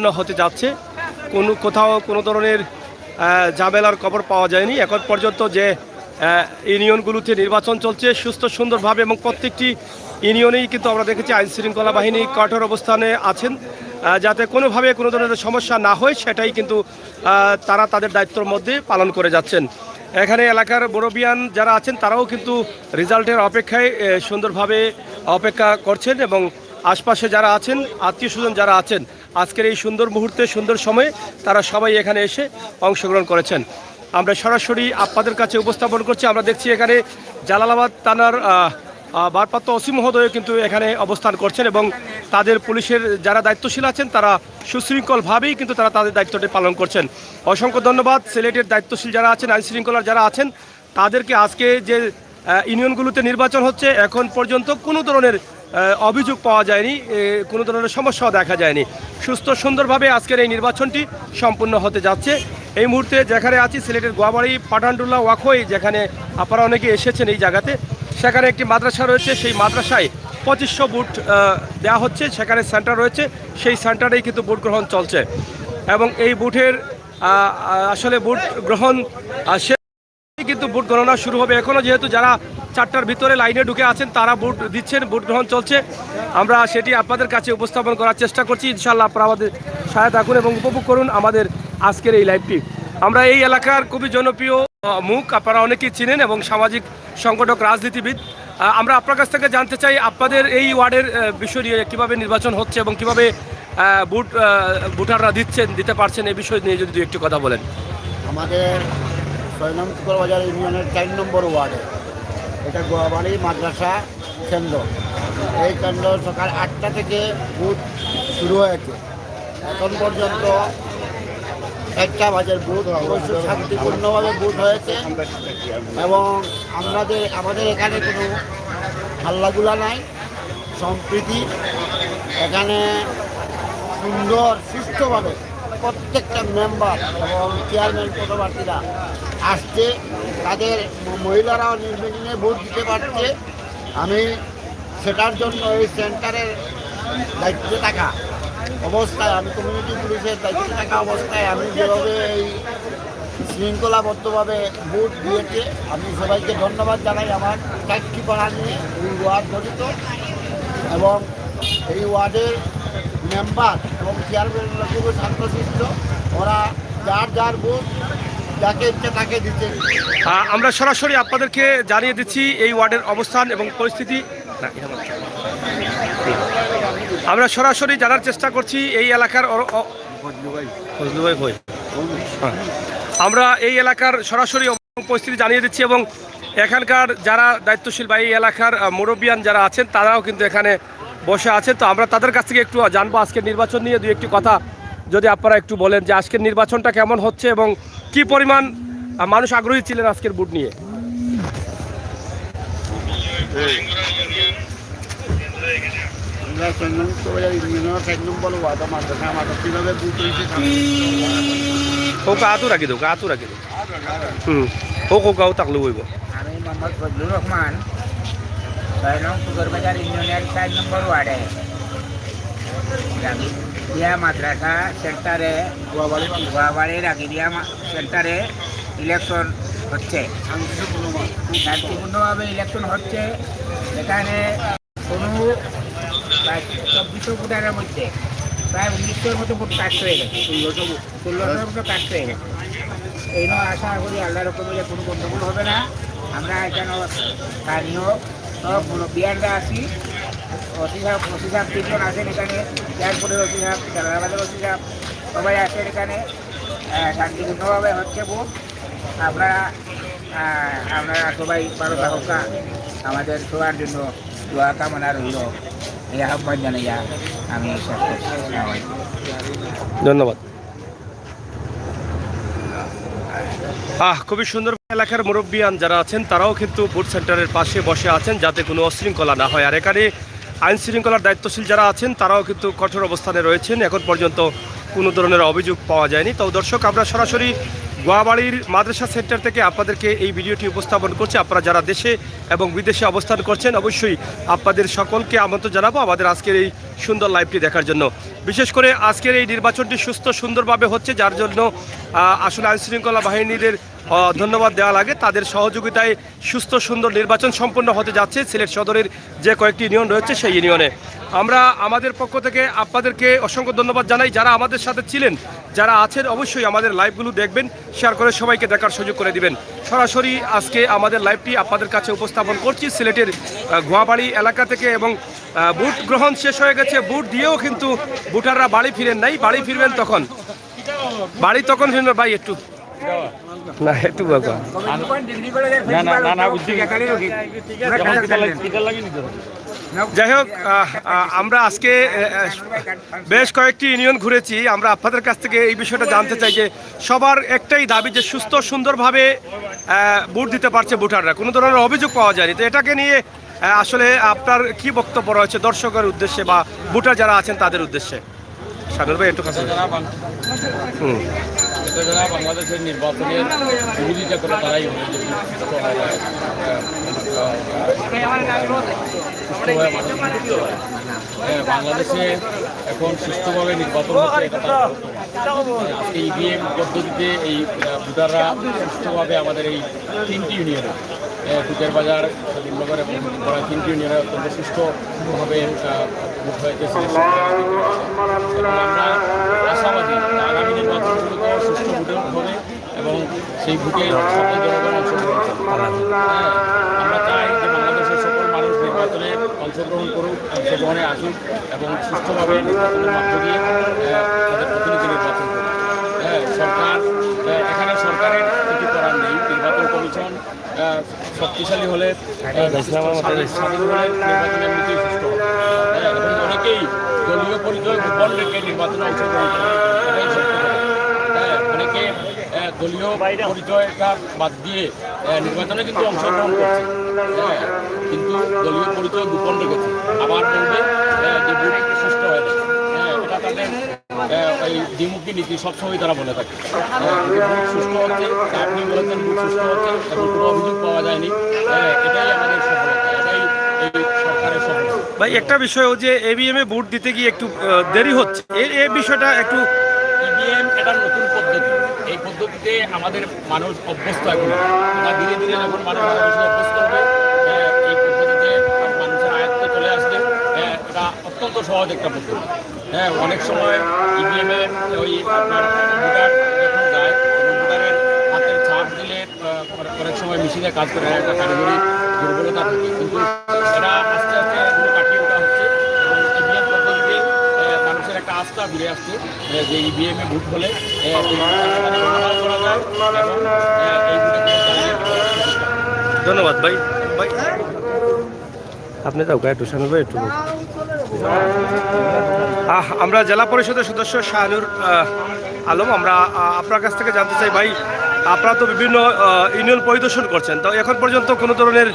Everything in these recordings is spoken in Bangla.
হতে যাচ্ছে। কোথাও কোনো ধরনের ঝামেলার খবর পাওয়া যায়নি এখন পর্যন্ত। যে ইউনিয়নগুলোতে নির্বাচন চলছে সুস্থ সুন্দরভাবে, এবং প্রত্যেকটি ইউনিয়নেই কিন্তু আমরা দেখেছি আইন শৃঙ্খলা বাহিনী কঠোর অবস্থানে আছেন, যাতে কোনোভাবে কোনো ধরনের সমস্যা না হয় সেটাই কিন্তু তারা তাদের দায়িত্বের মধ্যে পালন করে যাচ্ছেন। এখানে এলাকার মুরব্বিয়ান যারা আছেন তারাও কিন্তু রেজাল্টের অপেক্ষায় সুন্দরভাবে অপেক্ষা করছেন, এবং আশপাশে যারা আছেন, আত্মীয় স্বজন যারা আছেন, আজকের এই সুন্দর মুহূর্তে সুন্দর সময়ে তারা সবাই এখানে এসে অংশগ্রহণ করেছেন। আমরা সরাসরি আপনাদের কাছে উপস্থাপন করছি। আমরা দেখছি এখানে জালালাবাদ থানার ভারপ্রাপ্ত ওসি মহোদয় কিন্তু এখানে অবস্থান করছেন, এবং তাদের পুলিশের যারা দায়িত্বশীল আছেন তারা সুশৃঙ্খলভাবেই কিন্তু তারা তাদের দায়িত্বটি পালন করছেন। অসংখ্য ধন্যবাদ। সিলেটের দায়িত্বশীল যারা আছেন, আইন শৃঙ্খলার যারা আছেন, তাদেরকে আজকে যে ইউনিয়নগুলোতে নির্বাচন হচ্ছে এখন পর্যন্ত কোনো ধরনের অভিযোগ পাওয়া যায়নি, কোনো ধরনের সমস্যাও দেখা যায়নি। সুস্থ সুন্দরভাবে আজকের এই নির্বাচনটি সম্পূর্ণ হতে যাচ্ছে। এই মুহূর্তে যেখানে আছি সিলেটের গোয়াবাড়ি পাঠানটুল্লা ওয়াকই, যেখানে আপনারা অনেকে এসেছেন এই জায়গাতে, সেখানে একটি মাদ্রাসা রয়েছে। সেই মাদ্রাসায় 2500 বুট দেওয়া হচ্ছে, সেখানে সেন্টার রয়েছে, সেই সেন্টারেই কিন্তু ভোট গ্রহণ চলছে। এবং এই বুথের আসলে ভোট গ্রহণ কিন্তু ভোট গণনা শুরু হবে এখনও, যেহেতু যারা 4টার ভিতরে লাইনে ঢুকে আছেন তারা ভোট দিচ্ছেন, ভোট গ্রহণ চলছে। আমরা সেটি আপনাদের কাছে উপস্থাপন করার চেষ্টা করছি। ইনশাআল্লাহ আপনারা আমাদের সহায়তা করুন এবং উপভোগ করুন আমাদের আজকের এই লাইভটি। আমরা এই এলাকার খুবই জনপ্রিয় মুখ, আপনারা অনেকেই চিনেন, এবং সামাজিক সংগঠক, রাজনীতিবিদ। আমরা আপনার কাছ থেকে জানতে চাই আপনাদের এই ওয়ার্ডের বিষয় নিয়ে কীভাবে নির্বাচন হচ্ছে এবং কীভাবে ভোটাররা দিতে পারছেন, এই বিষয় নিয়ে যদি একটু কথা বলেন। আমাদের 6 নং বাজার ইউনিয়নের 4 নম্বর ওয়ার্ডে, এটা গোয়াবাড়ি মাদ্রাসা কেন্দ্র। এই কেন্দ্র সকাল 8টা থেকে ভোট শুরু হয়েছে। এখন পর্যন্ত 1টা বাজে ভোট শান্তিপূর্ণভাবে ভোট হয়েছে, এবং আমাদের এখানে কোনো হাল্লাগুলা নাই, সম্প্রীতি। এখানে সুন্দর সুষ্ঠুভাবে প্রত্যেকটা মেম্বার এবং চেয়ারম্যান পদপ্রার্থীরা আসছে, তাদের মহিলারাও নির্বিঘ্নে ভোট দিতে পারছে। আমি সেটার জন্য এই সেন্টারের দায়িত্বে থাকা অবস্থায়, আমি কমিউনিটি পুলিশের দায়িত্বে থাকা অবস্থায় আমি যেভাবে এই শৃঙ্খলাবদ্ধভাবে ভোট দিয়েছে, আমি সবাইকে ধন্যবাদ জানাই। আমার সাক্ষীপনা নিয়ে এই ওয়ার্ড গঠিত, এবং এই ওয়ার্ডের মেম্বার এবং চেয়ারম্যানরা খুবই শান্তশিষ্ট। ওরা যার ভোট যাকে ইচ্ছে তাকে দিচ্ছে। আমরা সরাসরি আপনাদেরকে জানিয়ে দিচ্ছি এই ওয়ার্ডের অবস্থান এবং পরিস্থিতি। আমরা সরাসরি জানার চেষ্টা করছি এই এলাকার আমরা এই এলাকার সরাসরি পরিস্থিতি জানিয়ে দিচ্ছি, এবং এখানকার যারা দায়িত্বশীল বা এই এলাকার মুরব্বিয়ান যারা আছেন তারাও কিন্তু এখানে বসে আছেন। তো আমরা তাদের কাছ থেকে একটু জানবো আজকের নির্বাচন নিয়ে দুই একটি কথা, যদি আপনারা একটু বলেন যে আজকের নির্বাচনটা কেমন হচ্ছে এবং কি পরিমাণ মানুষ আগ্রহী ছিলেন আজকের ভোট নিয়ে। রাখি দো তাকলে বইব। আমি মোহাম্মদ ফজলুর রহমান, 6 নং বাজার ইউনিয়নের 4 নম্বর ওয়ার্ডে রাগিদিয়া মাদ্রাসা সেন্টারে, গোয়াবাড়ি রাগিদিয়া সেন্টারে ইলেকশন হচ্ছে। শান্তিপূর্ণভাবে ইলেকশন হচ্ছে। এখানে কোনো প্রায় 2400 ভোটারের মধ্যে প্রায় 1900-এর মতো ভোট কাস্ট হয়ে গেছে, 1600-এর মতো কাস্ট হয়ে গেছে। এই নয় আশা করি আল্লাহ রকমের কোনো গণ্ডগোল হবে না। আমরা এখানে স্থানীয় সব মুরব্বিয়ানরা আছি, ওসি সাহেব 3জন আছেন এখানে, এয়ারপোর্টের ওসি সাহেব, জালালাবাদের ওসি সাহেব, সবাই আছেন এখানে। শান্তিপূর্ণভাবে হচ্ছে ভোট। আপনারা সবাই ভালো থাকা, আমাদের সবার জন্য দোয়া কামনা রইল, এই আহ্বান জানাইয়া আমি শেষ করছি। ধন্যবাদ। খুবই সুন্দর এলাকার মুরব্বিয়ান যারা আছেন তারাও কিন্তু ভোট সেন্টারের পাশে বসে আছেন, যাতে কোনো অশৃঙ্খলা না হয়। আর এখানে আইন শৃঙ্খলার দায়িত্বশীল যারা আছেন তারাও কিন্তু কঠোর অবস্থানে রয়েছেন। এখন পর্যন্ত কোনো ধরনের অভিযোগ পাওয়া যায়নি। তো দর্শক, আমরা সরাসরি গোয়াবাড়ির মাদ্রাসা সেন্টার থেকে আপনাদেরকে এই ভিডিওটি উপস্থাপন করছে। আপনারা যারা দেশে এবং বিদেশে অবস্থান করছেন অবশ্যই আপনাদের সকলকে আমন্ত্রণ জানাবো আমাদের আজকের এই সুন্দর লাইভটি দেখার জন্য। বিশেষ করে আজকের এই নির্বাচনটি সুস্থ সুন্দরভাবে হচ্ছে, যার জন্য আসলে আইনশৃঙ্খলা বাহিনীদের ধন্যবাদ দেওয়া লাগে। তাদের সহযোগিতায় সুস্থ সুন্দর নির্বাচন সম্পন্ন হতে যাচ্ছে সিলেট সদরের যে কয়েকটি ইউনিয়ন রয়েছে সেই ইউনিয়নে। আমরা আমাদের পক্ষ থেকে আপনাদেরকে অসংখ্য ধন্যবাদ জানাই। যারা আমাদের সাথে ছিলেন, যারা আছেন, অবশ্যই আমাদের লাইভগুলো দেখবেন, শেয়ার করে সবাইকে দেখার সুযোগ করে দিবেন। সরাসরি আজকে আমাদের লাইভটি আপনাদের কাছে উপস্থাপন করছি সিলেটের গোয়াবাড়ি এলাকা থেকে। এবং ভোট গ্রহণ শেষ হয়ে গেছে, ভোট দিয়েও কিন্তু ভোটাররা বাড়ি ফিরেন নাই। বাড়ি ফিরবেন তখন, বাড়ি তখন ফিরবেন। ভাই একটু না একটু যাই হোক, আমরা আজকে বেশ কয়েকটি ইউনিয়ন ঘুরেছি। আমরা আপনাদের কাছ থেকে এই বিষয়টা জানতে চাই যে সবার একটাই দাবি যে সুস্থ সুন্দরভাবে ভোট দিতে পারছে ভোটাররা, কোনো ধরনের অভিযোগ পাওয়া যায়নি। তো এটাকে নিয়ে আসলে আপনার কি বক্তব্য রয়েছে দর্শকের উদ্দেশ্যে বা ভোটার যারা আছেন তাদের উদ্দেশ্যে? সাগর ভাই একটু কাছে। যারা বাংলাদেশের নির্বাচনের বিরোধিতা করে তারাই বাংলাদেশে এখন সুষ্ঠুভাবে নির্বাচন হচ্ছে। আজকে ইভিএম পদ্ধতিতে এই ভোটাররা সুষ্ঠুভাবে আমাদের এই 3টি ইউনিয়নে টুকের বাজার, নগর এবং তিনটি ইউনিয়নে অত্যন্ত সুষ্ঠুভাবে ভোট হয়েছে। আমরা আশাবাদী আগামী নির্বাচনগুলোতে সুষ্ঠু ভোট হবে এবং সেই ভোটে সকল জনগণ অংশগ্রহণ করবে। আমরা চাই যে বাংলাদেশের সকল মানুষ নির্বাচনে অংশগ্রহণ করুক, অংশগ্রহণে আসুক এবং সুষ্ঠুভাবে নির্বাচনের মধ্য দিয়ে তাদের প্রতিনিধি নির্বাচন করুক। সরকার এখানে সরকারের কিছু করার নেই। নির্বাচন কমিশন শক্তিশালী হলে স্বাধীন হলে নির্বাচন এমনিতেই সুষ্ঠু হবে। এবং অনেকেই দলীয় পরিচয় গোপন রেখে নির্বাচনে অংশগ্রহণ করে, এটাই সত্য কথা। অনেকে দলীয় পরিচয়টা বাদ দিয়ে নির্বাচনে কিন্তু অংশগ্রহণ করছে, কিন্তু দলীয় পরিচয় গোপন রেখেছে। আবার বলবে যে ভোট সুষ্ঠু হয়ে যাচ্ছে। এটা তাদের এই দ্বিমুখী নীতি সবসময় তারা বলে থাকে। ভোট সুষ্ঠু হচ্ছে, আপনি বলেছেন ভোট সুষ্ঠু হচ্ছে এবং কোনো অভিযোগ পাওয়া যায়নি। এটাই আমাদের সফলতা, এটাই এই সরকারের সফলতা। ভাই একটা বিষয় যে ইভিএম এ ভোট দিতে গিয়ে একটু দেরি হচ্ছে, এই বিষয়টা একটু। ইভিএম এটা নতুন পদ্ধতি, এই পদ্ধতিতে আমাদের মানুষ অভ্যস্ত এখন। এটা ধীরে ধীরে যখন মানুষ অভ্যস্ত হবে, এই পদ্ধতিতে মানুষের আয়ত্তে চলে আসলে এটা অত্যন্ত সহজ একটা পদ্ধতি। অনেক সময় ইভিএমে ওই আপনার ভোটার যখন যায় এবং ভোটারের হাতের ছাপ দিলে অনেক সময় মেশিনে কাজ করে একটা কারিগরি দুর্বলতা থাকে, কিন্তু এটা আস্তে আস্তে এগুলো কাটিয়ে ওঠা হচ্ছে এবং ইভিএম পদ্ধতিতে মানুষের একটা আস্থা ফিরে আসছে যে ইভিএমে ভোট হলে ব্যবহার করা যায় এবং এই ভোটে। ধন্যবাদ ভাই। ভাই আপনি যাও গায়ে টুসানো ভাই একটু। আমরা জেলা পরিষদের সদস্য শাহানুর আলম, আমরা আপনার কাছ থেকে জানতে চাই ভাই, আপনারা তো বিভিন্ন ইউনিয়ন পরিদর্শন করছেন, তো এখন পর্যন্ত কোনো ধরনের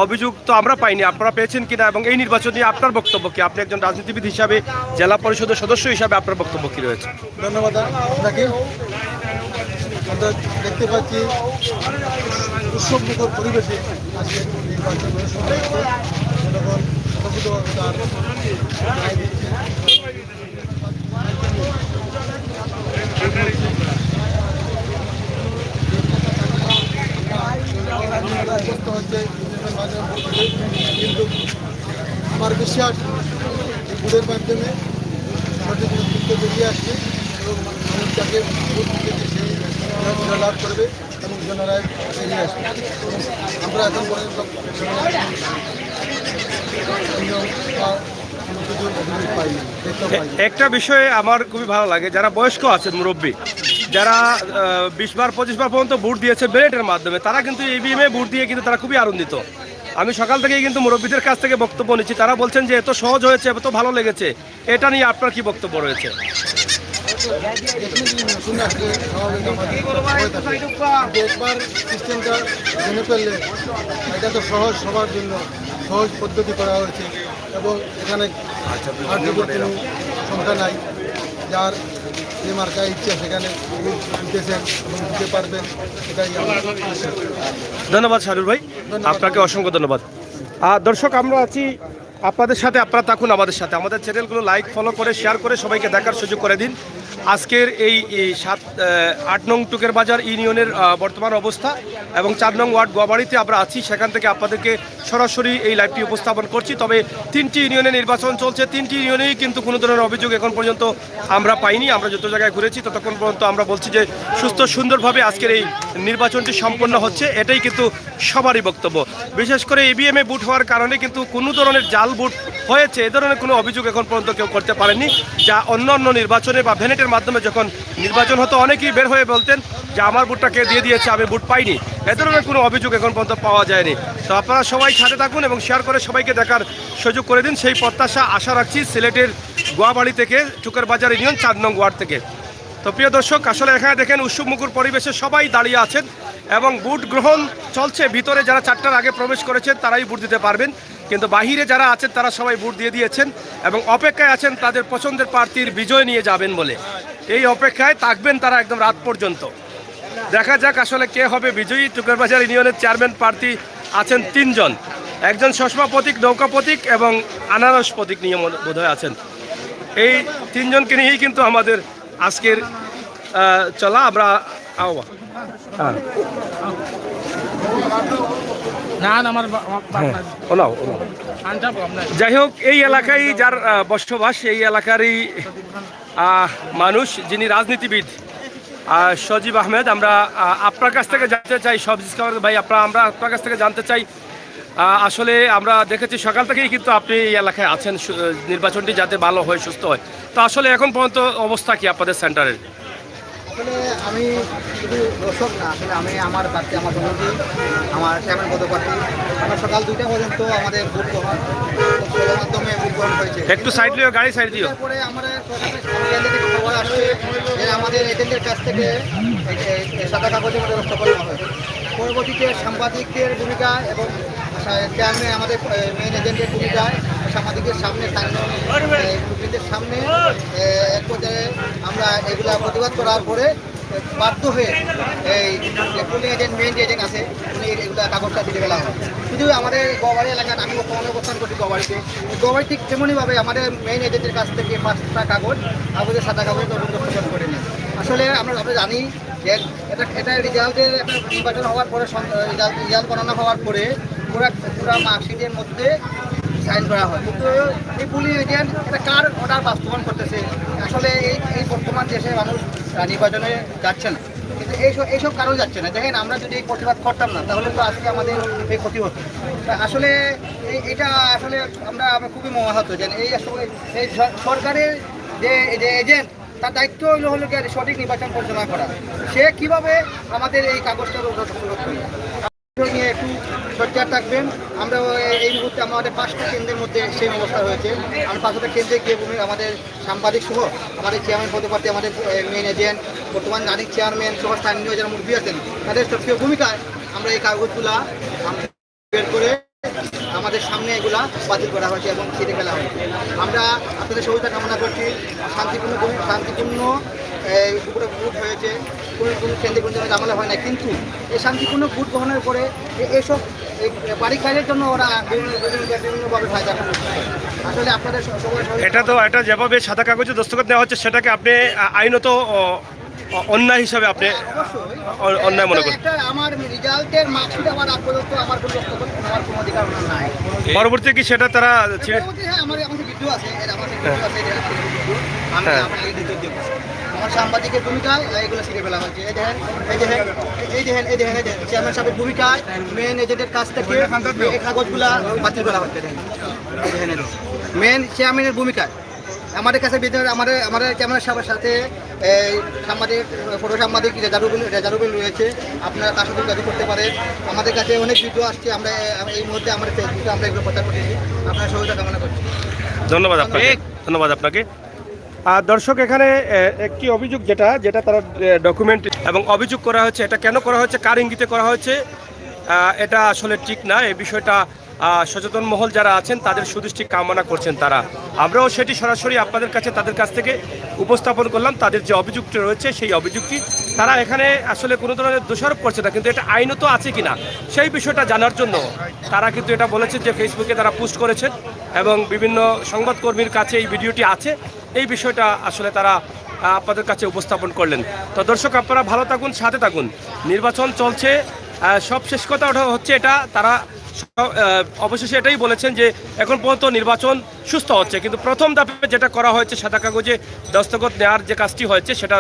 অভিযোগ তো আমরা পাইনি, আপনারা পেয়েছেন কিনা এবং এই নির্বাচন নিয়ে আপনার বক্তব্য কি? আপনি একজন রাজনীতিবিদ হিসাবে, জেলা পরিষদের সদস্য হিসাবে আপনার বক্তব্য কী রয়েছে? ধন্যবাদ আপনাকে। আমরা দেখতে পাচ্ছি উৎসবমুখর পরিবেশে আজকে নির্বাচন অনুষ্ঠান জনগণ স্বতঃস্ফূর্তভাবে তার রায় দিচ্ছে। হচ্ছে কিন্তু আমার বিশ্বাস এই ভোটের মাধ্যমে সঠিক নেতৃত্ব বেরিয়ে আসবে এবং মানুষ তাকে ভোট থেকে সেই লাভ করবে এবং জনরায় বেরিয়ে আসবে। আমরা এখন পর্যন্ত একটা বিষয়ে আমার খুবই ভালো লাগে, যারা বয়স্ক আছেন, মুরব্বী, যারা 20 বার 25 বার পর্যন্ত ভোট দিয়েছে ব্যালটের মাধ্যমে, তারা কিন্তু ইভিএমে ভোট দিয়ে কিন্তু তারা খুবই আনন্দিত। আমি সকাল থেকেই কিন্তু মুরব্বীদের কাছ থেকে বক্তব্য নিচ্ছি, তারা বলছেন যে এত সহজ হয়েছে, এত ভালো লেগেছে। এটা নিয়ে আপনার কি বক্তব্য রয়েছে? একবার সিস্টেমটা জেনে ফেললে এটা তো সহজ, সবার জন্য সহজ পদ্ধতি করা হয়েছে এবং এখানে কোনো সংখ্যা নাই, যার যে মার্কায় ইচ্ছা সেখানে দিতেছেন এবং দিতে পারবেন, এটাই আমার আশা। ধন্যবাদ শাহরুর ভাই, আপনাকে অসংখ্য ধন্যবাদ। দর্শক, আমরা আছি আপনাদের সাথে, আপনারা থাকুন আমাদের সাথে। আমাদের চ্যানেলগুলো লাইক, ফলো করে, শেয়ার করে সবাইকে দেখার সুযোগ করে দিন। আজকের এই 8 নং টুকের বাজার ইউনিয়নের বর্তমান অবস্থা এবং 4 নং ওয়ার্ড গোয়াবাড়িতে আমরা আছি, সেখান থেকে আপনাদেরকে সরাসরি এই লাইভটি উপস্থাপন করছি। তবে 3টি ইউনিয়নে নির্বাচন চলছে, 3টি ইউনিয়নেই কিন্তু কোনো ধরনের অভিযোগ এখন পর্যন্ত আমরা পাইনি। আমরা যত জায়গায় ঘুরেছি ততক্ষণ পর্যন্ত আমরা বলছি যে সুস্থ সুন্দরভাবে আজকের এই নির্বাচনটি সম্পন্ন হচ্ছে, এটাই কিন্তু সবারই বক্তব্য। বিশেষ করে ইভিএমে বুট হওয়ার কারণে কিন্তু কোনো ধরনের জাল বুট হয়েছে এ ধরনের কোনো অভিযোগ এখন পর্যন্ত কেউ করতে পারেনি। যা অন্য অন্য নির্বাচনে বা ভ্যানেটের মাধ্যমে যখন নির্বাচন হতো অনেকেই বের হয়ে বলতেন যে আমার বুটটাকে দিয়ে দিয়েছে, আমি বুট পাইনি। এ ধরনের কোনো অভিযোগ এখন পর্যন্ত পাওয়া যায়নি। তো আপনারা সবাই সাথে থাকুন এবং শেয়ার করে সবাইকে দেখার সুযোগ করে দিন, সেই প্রত্যাশা আশা রাখছি সিলেটের গোয়াবাড়ি থেকে, টুকের বাজার ইউনিয়ন 4 নং ওয়ার্ড থেকে। তো প্রিয় দর্শক, আসলে এখানে দেখেন উৎসবমুখর পরিবেশে সবাই দাঁড়িয়ে আছেন এবং বুট গ্রহণ চলছে। ভিতরে যারা 4টার আগে প্রবেশ করেছেন তারাই বুট দিতে পারবেন, কিন্তু বাহিরে যারা আছেন তারা সবাই ভোট দিয়ে দিয়েছেন এবং অপেক্ষায় আছেন তাদের পছন্দের প্রার্থীর বিজয় নিয়ে যাবেন বলে। এই অপেক্ষায় থাকবেন তারা একদম রাত পর্যন্ত। দেখা যাক আসলে কে হবে বিজয়ী। টুকের বাজার ইউনিয়নের চেয়ারম্যান প্রার্থী আছেন 3 জন, একজন চশমা প্রতীক, নৌকা প্রতীক এবং আনারস প্রতীক নিয়ে বোধহয় আছেন। এই 3 জনকে নিয়েই কিন্তু আমাদের আজকের চলা। আমরা যাই হোক, এই এলাকায় যার বসবাস, এই এলাকারই মানুষ যিনি রাজনীতিবিদ সজীব আহমেদ, আমরা আপনার কাছ থেকে জানতে চাই, সবজি ভাই আমরা আপনার কাছ থেকে জানতে চাই, আসলে আমরা দেখেছি সকাল থেকেই কিন্তু আপনি এই এলাকায় আছেন নির্বাচনটি যাতে ভালো হয়, সুস্থ হয়। তো আসলে এখন পর্যন্ত অবস্থা কি আপনাদের সেন্টারের? আসলে আমি শুধু দর্শক না, আসলে আমি আমার প্রার্থী, আমার বন্ধু, আমার চেয়ারম্যান পদপ্রার্থী, আমরা সকাল 2টা পর্যন্ত আমাদের ভোট গ্রহণ মাধ্যমে ভোট গ্রহণ হয়েছে। একটু সাইড দিও, গাড়ি সাইড দিও। তারপরে আমরা খবর আসছে যে আমাদের এজেন্টের কাছ থেকে সাদা কাগজের মধ্যে ব্যবস্থা করে নেওয়া হয়েছে। পরবর্তীতে সাংবাদিকদের ভূমিকা এবং চেয়ারম্যান আমাদের মেইন এজেন্টের ভূমিকায় সাংবাদিকদের সামনে, স্থানীয় সামনে এক পর্যায়ে আমরা এগুলা প্রতিবাদ করার পরে বাধ্য হয়ে এই পুলিং এজেন্ট, মেইন এজেন্ট আছে, উনি এগুলা কাগজটা দিতে গেলাম। শুধু আমাদের গোয়াবাড়ি এলাকায় আমি অবস্থান করছি গোয়াবাড়িতে, গোয়াবাড়ি ঠিক তেমনইভাবে আমাদের মেইন এজেন্টের কাছ থেকে 5টা কাগজের সাদা কাগজ দস্তখত করে নিই। আসলে আমরা জানি যে এটা রেজাল্টের একটা নির্বাচন হওয়ার পরে, রেজাল্ট গণনা হওয়ার পরে পুরা মার্কশিটের মধ্যে সাইন করা হয়, কিন্তু এই পুলিং এজেন্ট এটা কার অর্ডার বাস্তবায়ন করতেছে? আসলে এই বর্তমান দেশে মানুষ নির্বাচনে যাচ্ছে না, কিন্তু এইসব কারণ যাচ্ছে না। দেখেন, আমরা যদি এই প্রতিবাদ করতাম না তাহলে তো আজকে আমাদের এই ক্ষতি হতো। আসলে এটা আসলে আমরা খুবই মহাহত যে এই সরকারের যে এজেন্ট, তার দায়িত্ব হলো সঠিক নির্বাচন পরিচালনা করা। সে কিভাবে আমাদের এই কাগজটা নিয়ে একটু সজ্জা থাকবেন। আমরা এই মুহূর্তে আমাদের 5টা কেন্দ্রের মধ্যে সেই অবস্থা হয়েছে। আমরা 5টা কেন্দ্রে গিয়ে আমাদের সাংবাদিক সহ আমাদের চেয়ারম্যান পদপ্রার্থী, আমাদের মেইন এজেন্ট, বর্তমান রানিং চেয়ারম্যান সহ স্থানীয় যারা মুরব্বী আছেন, তাদের সক্রিয় ভূমিকায় আমরা এই কাগজগুলা বের করে আমাদের সামনে এগুলা বাতিল করা হয়েছে এবং ছিঁড়ে ফেলা হয়েছে। আমরা আপনাদের সহযোগিতা কামনা করছি। শান্তিপূর্ণ ভোট হয়েছে, কোনো কেন্দ্রে কোনো ঝামেলা হয় না, কিন্তু এই শান্তিপূর্ণ ভোট গ্রহণের পরে এইসব বাড়ি খাইয়ের জন্য ওরা বিভিন্নভাবে ফায়দা করছে। আসলে আপনাদের এটা যেভাবে সাদা কাগজে দস্তখত নেওয়া হচ্ছে সেটাকে আপনি আইনত অন্যায় হিসাবে আপনি অন্যায় মনে করেন? আমার রেজাল্টের মার্কশিট আমার আপাতত আমার কোনো দস্তখত নেওয়ার কোনো অধিকার নাই। পরবর্তী কি সেটা তারা আমাদের ভিডিও আছে, আমার সাংবাদিকের ভূমিকায় এগুলো শিখে ফেলা হয়েছে। এই দেখেন চেয়ারম্যান সাহেবের ভূমিকায় মেন এজেন্টের কাছ থেকে এই কাগজগুলা বাতিল করা হচ্ছে। মেন চেয়ারম্যানের ভূমিকায় আমাদের কাছে আমাদের চেয়ারম্যান সাহেবের সাথে ফটো সাংবাদিক রেজারুবিল রয়েছে, আপনারা তার সাথে যোগাযোগ করতে পারেন। আমাদের কাছে অনেক ভিডিও আসছে, আমরা এই মুহূর্তে আমাদের ফেসবুকে আমরা এগুলো প্রচার করতেছি। আপনার সহযোগিতা কামনা করছি। ধন্যবাদ আপনাকে। দর্শক, এখানে একটি অভিযোগ যেটা তারা ডকুমেন্ট এবং অভিযোগ করা হয়েছে, এটা কেন করা হয়েছে, কার ইঙ্গিতে করা হয়েছে, এটা আসলে ঠিক না। এই বিষয়টা সচেতন মহল যারা আছেন তাদের সুদৃষ্টি কামনা করছেন তারা। আমরাও সেটি সরাসরি আপনাদের কাছে তাদের কাছ থেকে উপস্থাপন করলাম। তাদের যে অভিযোগটি রয়েছে সেই অভিযোগটি তারা এখানে আসলে কোনো ধরনের দোষারোপ করছে না, কিন্তু এটা আইনত আছে কিনা সেই বিষয়টা জানার জন্য তারা কিন্তু এটা বলেছে যে ফেসবুকে তারা পোস্ট করেছেন এবং বিভিন্ন সংবাদকর্মীর কাছে এই ভিডিওটি আছে। এই বিষয়টা আসলে তারা আপনাদের কাছে উপস্থাপন করলেন। তো দর্শক, আপনারা ভালো থাকুন, সাথে থাকুন। নির্বাচন চলছে, সব শেষ কথা ওঠা হচ্ছে এটা তারা অবশেষে এটাই বলেছেন যে এখন পর্যন্ত নির্বাচন সুস্থ হচ্ছে, কিন্তু প্রথম ধাপে যেটা করা হয়েছে সাদা কাগজে দস্তখত নেওয়ার যে কাজটি হয়েছে সেটা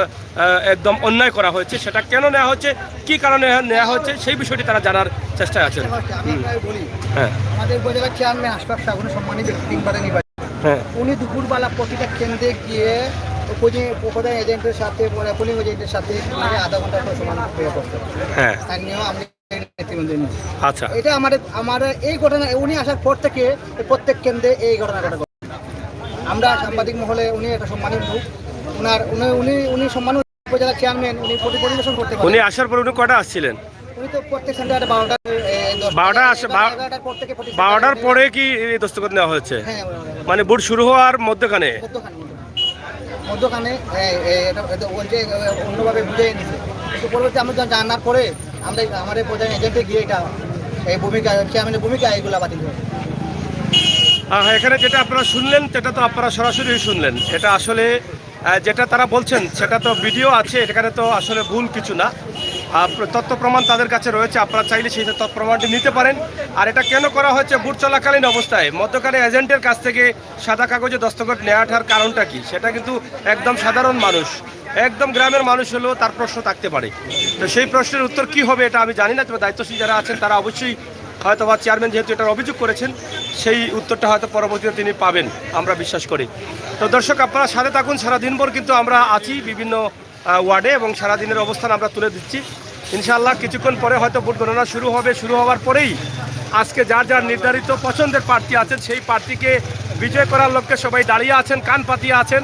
একদম অন্যায় করা হয়েছে। সেটা কেন নেওয়া হচ্ছে, কী কারণে নেওয়া হচ্ছে সেই বিষয়টি তারা জানার চেষ্টায় আছেন। আমি আপনাকে বলি, হ্যাঁ আমাদের উপজেলার চেয়ারম্যান আশফাক শাহ উনি সম্মানিত তিনবারে নির্বাচিত। হ্যাঁ উনি দুপুরবেলা প্রতিটা কেন্দ্রে গিয়ে প্রধান এজেন্টের সাথে পোলিং এজেন্টের সাথে আধা ঘন্টা করে সমান করতে হ্যাঁ স্থানীয় আমরা নেতৃবৃন্দ। আচ্ছা, এটা আমাদের এই ঘটনা উনি আসার পর থেকে প্রত্যেক কেন্দ্রে এই ঘটনাটা ঘটে। আমরা সাংবাদিক মহলে উনি একটা সম্মানিত লোক, উনি সম্মানিত উপজেলা চেয়ারম্যান, উনি পরিদর্শন করতে পারেন। উনি আসার পর উনি কটা আসছিলেন? উনি তো প্রত্যেক সেন্টারে 11টার পর থেকে 12টার পরে কি এই দস্তখত নেওয়া হয়েছে? হ্যাঁ, মানে ভোট শুরু হওয়ার মধ্যখানে? মধ্যখানে এটা বলছে অন্যভাবে বুঝে নিছে। তো পরবর্তী আমরা জানার পরে আমরা আমাদের প্রধান এজেন্টে গিয়ে এটা এই ভূমিকা চেয়ারম্যানের ভূমিকা এইগুলো বাতিল হবে। এখানে যেটা আপনারা শুনলেন সেটা তো আপনারা সরাসরি শুনলেন। এটা আসলে যেটা তারা বলছেন সেটা তো ভিডিও আছে, এখানে তো আসলে ভুল কিছু না। তথ্য প্রমাণ তাদের কাছে রয়েছে, আপনারা চাইলে সেই তথ্য প্রমাণটি নিতে পারেন। আর এটা কেন করা হয়েছে, ভোট চলাকালীন অবস্থায় মধ্যখানে এজেন্টের কাছ থেকে সাদা কাগজে দস্তখত নেওয়াটার কারণটা কি, সেটা কিন্তু একদম সাধারণ মানুষ, একদম গ্রামের মানুষ হলেও তার প্রশ্ন থাকতে পারে। তো সেই প্রশ্নের উত্তর কি হবে এটা আমি জানি না, তবে দায়িত্বশীল যারা আছেন তারা অবশ্যই হয়তো বা চেয়ারম্যান যেহেতু এটার অভিযোগ করেছেন সেই উত্তরটা হয়তো পরবর্তীতে তিনি পাবেন, আমরা বিশ্বাস করি। তো দর্শক, আপনারা সাথে থাকুন, সারাদিনভর কিন্তু আমরা আছি বিভিন্ন ওয়ার্ডে এবং সারাদিনের অবস্থান আমরা তুলে দিচ্ছি। ইনশাআল্লাহ কিছুক্ষণ পরে হয়তো ভোট গণনা শুরু হবে। শুরু হওয়ার পরেই আজকে যার যার নির্ধারিত পছন্দের প্রার্থী আছেন সেই প্রার্থীকে বিজয় করার লক্ষ্যে সবাই দাঁড়িয়ে আছেন, কান পাতিয়ে আছেন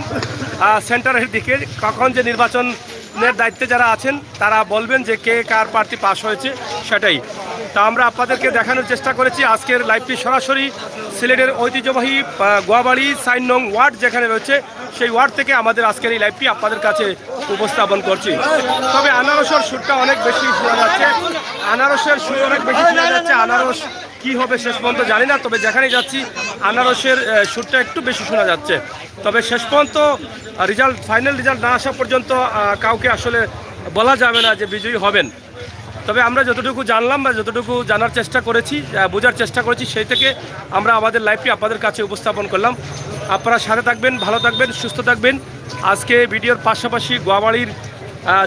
সেন্টারের দিকে। কখন যে নির্বাচনের দায়িত্বে যারা আছেন তারা বলবেন যে কে কার প্রার্থী পাশ হয়েছে সেটাই। তা আমরা আপনাদেরকে দেখানোর চেষ্টা করেছি আজকের লাইভটি সরাসরি সিলেটের ঐতিহ্যবাহী গোয়াবাড়ি 4 নং ওয়ার্ড যেখানে রয়েছে সেই ওয়ার্ড থেকে আমাদের আজকের এই লাইভটি আপনাদের কাছে উপস্থাপন করছি। তবে আনারসের সুরটা অনেক বেশি শোনা যাচ্ছে, আনারসের সুর অনেক বেশি শোনা যাচ্ছে। আনারস কি হবে শেষ পর্যন্ত জানি না, তবে যেখানেই যাচ্ছি আনারসের সুরটা একটু বেশি শোনা যাচ্ছে। তবে শেষ পর্যন্ত ফাইনাল রেজাল্ট না আসা পর্যন্ত কাউকে আসলে বলা যাবে না যে বিজয়ী হবেন। তবে আমরা যতটুকু জানলাম বা যতটুকু জানার চেষ্টা করেছি, বোঝার চেষ্টা করেছি, সেই থেকে আমরা আমাদের লাইভটি আপনাদের কাছে উপস্থাপন করলাম। আপনারা সাথে থাকবেন, ভালো থাকবেন, সুস্থ থাকবেন। আজকে ভিডিওর পাশাপাশি গোয়াবাড়ির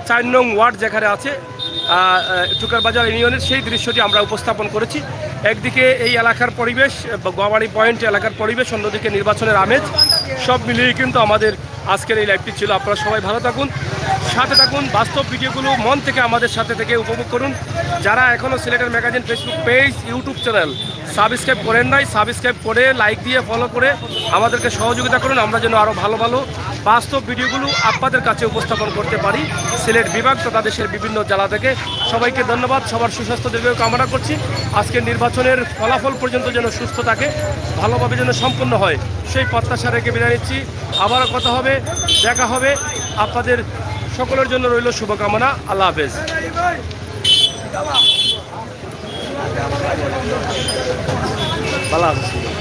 4 নং ওয়ার্ড যেখানে আছে টুকারবাজার ইউনিয়নের সেই দৃশ্যটি আমরা উপস্থাপন করেছি। একদিকে এই এলাকার পরিবেশ, গোয়াবাড়ি পয়েন্ট এলাকার পরিবেশ, অন্যদিকে নির্বাচনের আমেজ, সব মিলিয়ে কিন্তু আমাদের আজকের এই লাইভটি ছিল। আপনারা সবাই ভালো থাকুন, সাথে থাকুন, বাস্তব ভিডিওগুলো মন থেকে আমাদের সাথে থেকে উপভোগ করুন। যারা এখনও সিলেটের magazine Facebook page, YouTube channel subscribe করেন নাই, সাবস্ক্রাইব করে লাইক দিয়ে ফলো করে আমাদেরকে সহযোগিতা করুন, আমরা যেন আরও ভালো ভালো বাস্তব ভিডিওগুলো আপনাদের কাছে উপস্থাপন করতে পারি সিলেট বিভাগ তথা দেশের বিভিন্ন জেলা থেকে। সবাইকে ধন্যবাদ, সবার সুস্বাস্থ্য দীর্ঘ কামনা করছি। আজকের নির্বাচনের ফলাফল পর্যন্ত যেন সুস্থ থাকে, ভালোভাবে যেন সম্পন্ন হয় সেই প্রত্যাশা রেখে বিদায় নিচ্ছি। আবারও কথা হবে, দেখা হবে। আপনাদের সকলের জন্য রইল শুভকামনা। আল্লাহ হাফেজ। ভালো আছে।